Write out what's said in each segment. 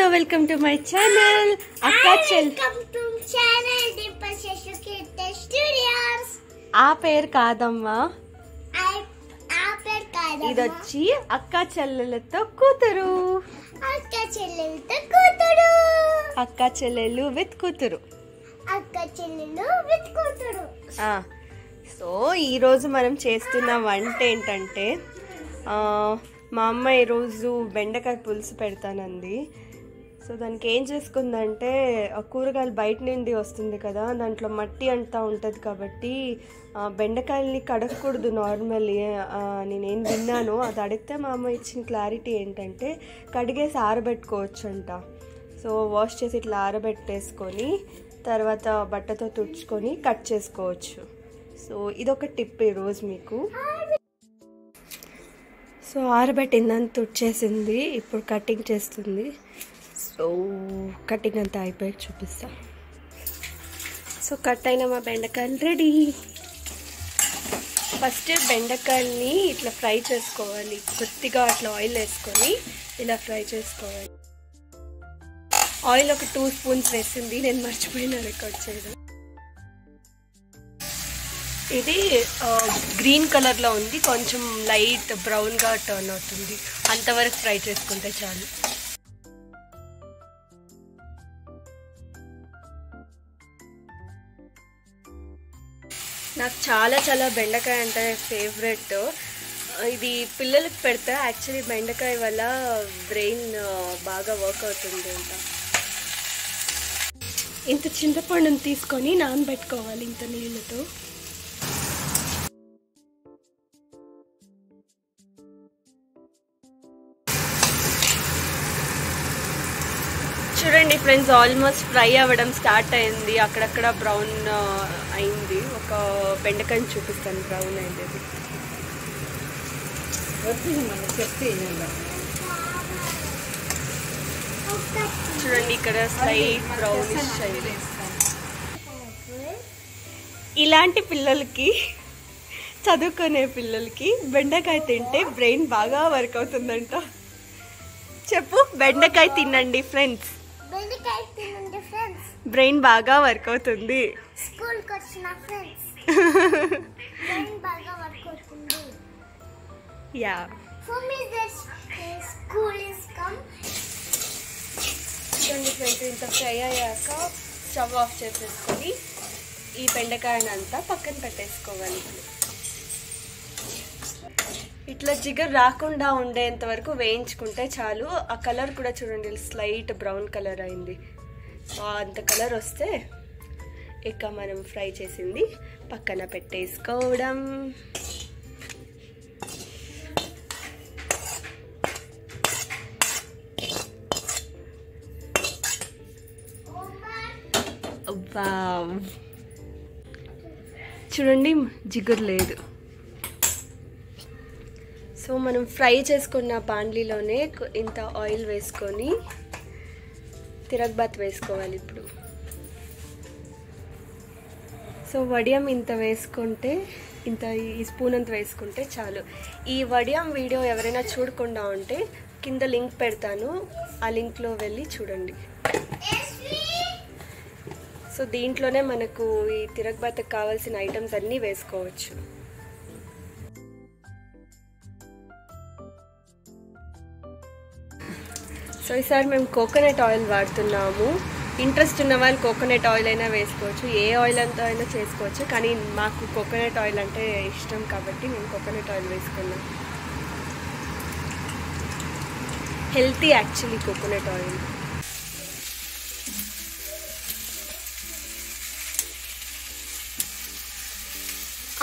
Hello welcome to my channel ఆ పేరు కాదమ్మా, ఇదొచ్చి అక్క చెల్లెలతో కూతురు, అక్క చెల్లెలు విత్ కూతురు. సో ఈరోజు మనం చేస్తున్న వంట ఏంటంటే, మా అమ్మ ఈరోజు బెండకాయ పులుసు పెడతానంది. సో దానికి ఏం చేసుకుందంటే, కూరగాయలు బయట నుండి వస్తుంది కదా, దాంట్లో మట్టి అంతా ఉంటుంది కాబట్టి బెండకాయల్ని కడగకూడదు నార్మల్లీ. నేనేం విన్నాను, అది అడిగితే మా అమ్మ ఇచ్చిన క్లారిటీ ఏంటంటే కడిగేసి ఆరబెట్టుకోవచ్చు అంట. సో వాష్ చేసి ఇట్లా ఆరబెట్టేసుకొని తర్వాత బట్టతో తుడుచుకొని కట్ చేసుకోవచ్చు. సో ఇదొక టిప్ ఈరోజు మీకు. సో ఆరబెట్టిందని తుడిచేసింది, ఇప్పుడు కటింగ్ చేస్తుంది. సో కటింగ్ అంతా అయిపోయి చూపిస్తా. సో కట్ అయిన మా బెండకాయలు రెడీ. ఫస్ట్ బెండకాయల్ని ఇట్లా ఫ్రై చేసుకోవాలి, కొద్దిగా అట్లా ఆయిల్ వేసుకొని ఇలా ఫ్రై చేసుకోవాలి. ఆయిల్ ఒక 2 స్పూన్స్ వేసింది, నేను మర్చిపోయినా రికార్డ్ చేయడం. ఇది గ్రీన్ కలర్లో ఉంది, కొంచెం లైట్ బ్రౌన్గా టర్న్ అవుతుంది, అంతవరకు ఫ్రై చేసుకుంటే చాలు. నాకు చాలా బెండకాయ అంటే ఫేవరెట్. ఇది పిల్లలకి పెడితే యాక్చువల్లీ బెండకాయ వల్ల బ్రెయిన్ బాగా వర్క్ అవుతుంది అంట. ఇంత చింతపండుని తీసుకొని నానబెట్టుకోవాలి ఇంత నీళ్ళతో. చూడండి ఫ్రెండ్స్, ఆల్మోస్ట్ ఫ్రై అవ్వడం స్టార్ట్ అయింది, అక్కడక్కడ బ్రౌన్ అయింది. ఒక బెండకాయని చూపిస్తాను బ్రౌన్ అయింది. చూడండి ఇక్కడ స్లైట్ బ్రౌనిష్ అయింది. ఇలాంటి పిల్లలకి, చదువుకునే పిల్లలకి బెండకాయ తింటే బ్రెయిన్ బాగా వర్క్ అవుతుందంట. చెప్పు, బెండకాయ తినండి ఫ్రెండ్స్, బ్రెయిన్ బాగా వర్క్ అవుతుంది. యా, చూడండి ఫ్రెండ్స్, ఇంత ఫ్రై అయ్యాక స్టవ్ ఆఫ్ చేసేసుకొని ఈ బెండకాయని అంతా పక్కన పెట్టేసుకోవాలి. ఇట్లా జిగర్ రాకుండా ఉండేంత వరకు వేయించుకుంటే చాలు. ఆ కలర్ కూడా చూడండి స్లైట్ బ్రౌన్ కలర్ అయింది. అంత కలర్ వస్తే ఇక మనం ఫ్రై చేసింది పక్కన పెట్టేసుకోవడం. చూడండి జిగురు లేదు. సో మనం ఫ్రై చేసుకున్న బాండ్లీలోనే ఇంత ఆయిల్ వేసుకొని తిరగబాత్ వేసుకోవాలి ఇప్పుడు. సో వడియం ఇంత వేసుకుంటే, ఇంత ఈ స్పూన్ అంత వేసుకుంటే చాలు. ఈ వడియం వీడియో ఎవరైనా చూడకుండా ఉంటే కింద లింక్ పెడతాను, ఆ లింక్లో వెళ్ళి చూడండి. సో దీంట్లోనే మనకు ఈ తిరగబాతకు కావాల్సిన ఐటమ్స్ అన్నీ వేసుకోవచ్చు. సో ఈసారి మేము కోకోనట్ ఆయిల్ వాడుతున్నాము. ఇంట్రెస్ట్ ఉన్న వాళ్ళు కోకోనట్ ఆయిల్ అయినా వేసుకోవచ్చు, ఏ ఆయిల్ అంతా అయినా చేసుకోవచ్చు, కానీ మాకు కోకోనట్ ఆయిల్ అంటే ఇష్టం కాబట్టి మేము కోకోనట్ ఆయిల్ వేసుకున్నాం. Healthy actually coconut oil.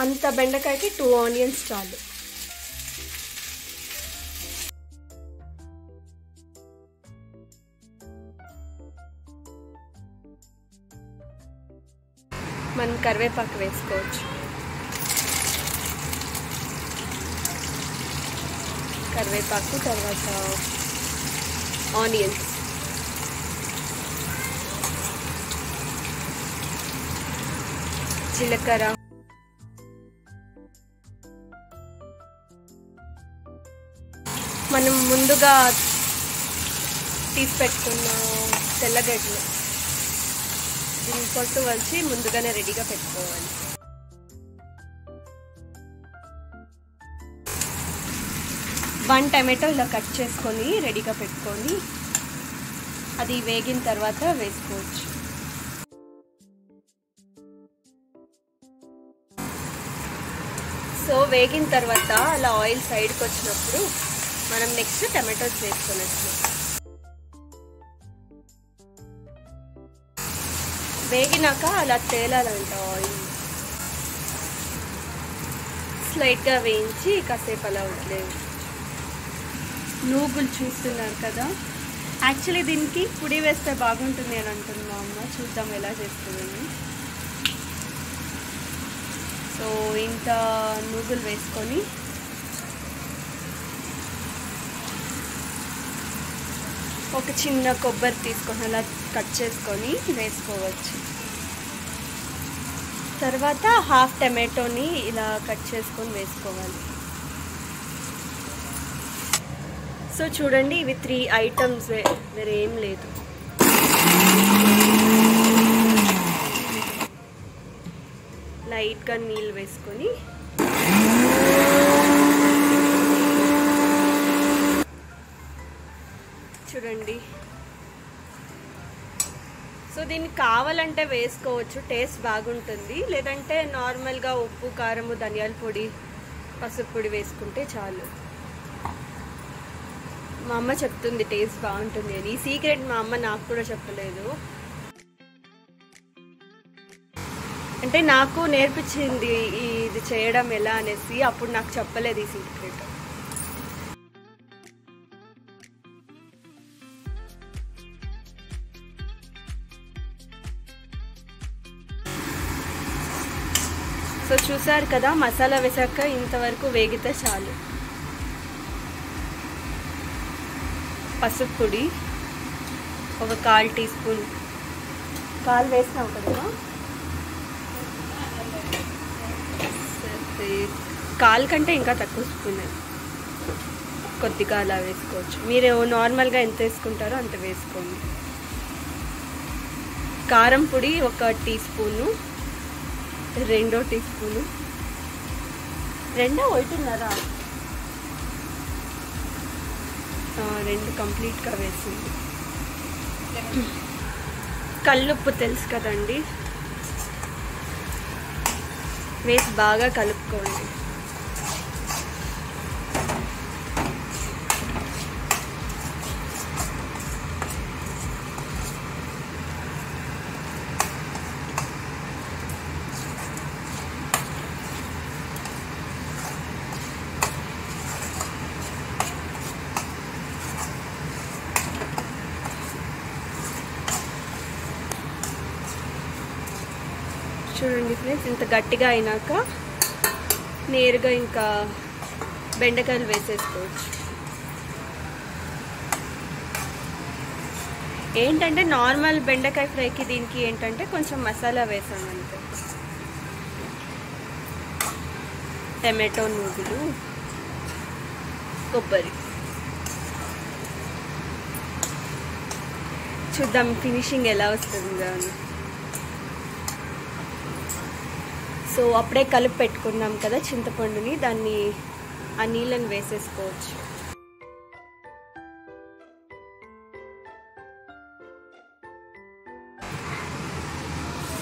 అంత బెండకాయకి 2 ఆనియన్స్ చాలు. మనం కరివేపాకు వేసుకోవచ్చు. కరివేపాకు తర్వాత ఆనియన్స్, జీలకర్ర, మనం ముందుగా తీసి పెట్టుకున్న తెల్లగడ్డలు దీన్ని పొట్టు వలిచి ముందుగానే రెడీగా పెట్టుకోవాలి. వన్ టమాటో ఇలా కట్ చేసుకొని రెడీగా పెట్టుకొని అది వేగిన తర్వాత వేసుకోవచ్చు. సో వేగిన తర్వాత అలా ఆయిల్ సైడ్కి వచ్చినప్పుడు మనం నెక్స్ట్ టమాటోస్ వేసుకోవచ్చు. వేగినాక అలా తేలాలంట ఆయిల్. స్లైట్గా వేయించి కాసేపు అలా వదిలేదు. నూగులు చూస్తున్నారు కదా, యాక్చువల్లీ దీనికి పొడి వేస్తే బాగుంటుంది అని అంటుంది మా అమ్మ. చూద్దాం ఎలా చేస్తుందని. సో ఇంత నూగులు వేసుకొని ఒక చిన్న కొబ్బరి తీసుకొని అలా కట్ చేసుకొని వేసుకోవచ్చు. తర్వాత హాఫ్ టమాటోని ఇలా కట్ చేసుకొని వేసుకోవాలి. సో చూడండి, ఇవి 3 ఐటమ్స్, వేరే ఏం లేదు. లైట్గా నీళ్ళు వేసుకొని చూడండి. సో దీనికి కావాలంటే వేసుకోవచ్చు, టేస్ట్ బాగుంటుంది. లేదంటే నార్మల్గా ఉప్పు, కారము, ధనియాల పొడి, పసుపు పొడి వేసుకుంటే చాలు. మా అమ్మ చెప్తుంది టేస్ట్ బాగుంటుంది అని. ఈ సీక్రెట్ మా అమ్మ నాకు కూడా చెప్పలేదు. అంటే నాకు నేర్పించింది ఇది చేయడం ఎలా అనేసి, అప్పుడు నాకు చెప్పలేదు ఈ సీక్రెట్. సో చూసారు కదా, మసాలా వేసాక ఇంతవరకు వేగితే చాలు. పసుపు పొడి ఒక 1/4 టీ స్పూన్, 1/4 వేసినావు కదా, 1/4 కంటే ఇంకా తక్కువ స్పూన్, కొద్దిగా అలా వేసుకోవచ్చు. మీరు నార్మల్గా ఎంత వేసుకుంటారో అంత వేసుకోండి. కారం పొడి ఒక టీ స్పూను, 2 టీ స్పూను, 2 1.5, 2 కంప్లీట్గా వేసింది. కల్లుప్పు తెలుసు కదండి, వేసి బాగా కలుపుకోండి. చూడండి ఫ్రెండ్స్, ఇంత గట్టిగా అయినాక నేరుగా ఇంకా బెండకాయలు వేసేసుకోవచ్చు. ఏంటంటే నార్మల్ బెండకాయ ఫ్రైకి దీనికి ఏంటంటే కొంచెం మసాలా వేసాం అంతే. టమాటో, నూగులు, కొబ్బరి. చూద్దాం ఫినిషింగ్ ఎలా వస్తుందో అని. సో అప్పుడే కలిపి పెట్టుకున్నాం కదా చింతపండుని, దాన్ని ఆ నీళ్ళని వేసేసుకోవచ్చు.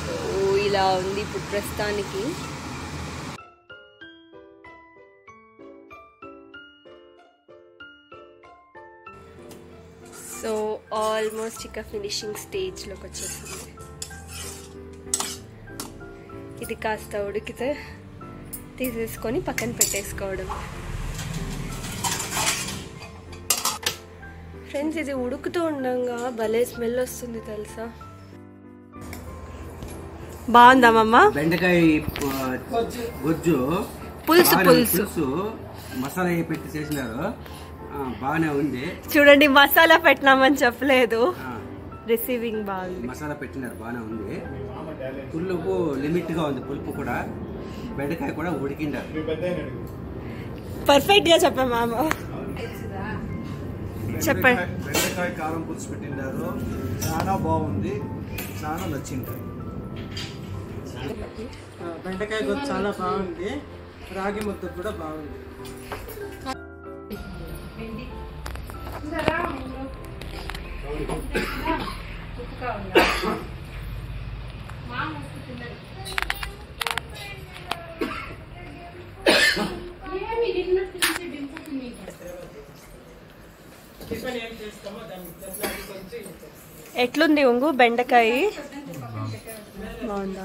సో ఇలా ఉంది ఇప్పుడు ప్రస్తుతానికి. సో ఆల్మోస్ట్ ఇక ఫినిషింగ్ స్టేజ్లోకి వచ్చేసింది. ఇది కాస్త ఉడికితే తీసేసుకొని పక్కన పెట్టేసుకోవడం. ఫ్రెండ్స్, ఇది ఉడుకుతూ ఉండగా భలే స్మెల్ వస్తుంది తెలుసా. బాగుందా మమ్మ? బెండకాయ గుజ్జు పులుసు మసాలా పెట్టి చేసినారు, బాగానే ఉంది. చూడండి, మసాలా పెట్టినామని చెప్పలేదు, రిసీవింగ్ బాగుంది. మసాలా పెట్టినారు, బాగానే ఉంది. పులుపు లిమిట్ గా ఉంది, పులుపు కూడా. బెండకాయ కూడా ఉడికిండారు. పర్ఫెక్ట్ గా చెప్పా మామ. చెప్పండి. బెండకాయ కారం పులుసు పెట్టినారు, చాలా బాగుంది, చాలా నచ్చింది. బెండకాయ గుజ్జు చాలా బాగుంది, రాగి ముద్ద కూడా బాగుంది. ఎట్లుంది ఉంగు బెండకాయ? బాగుందా?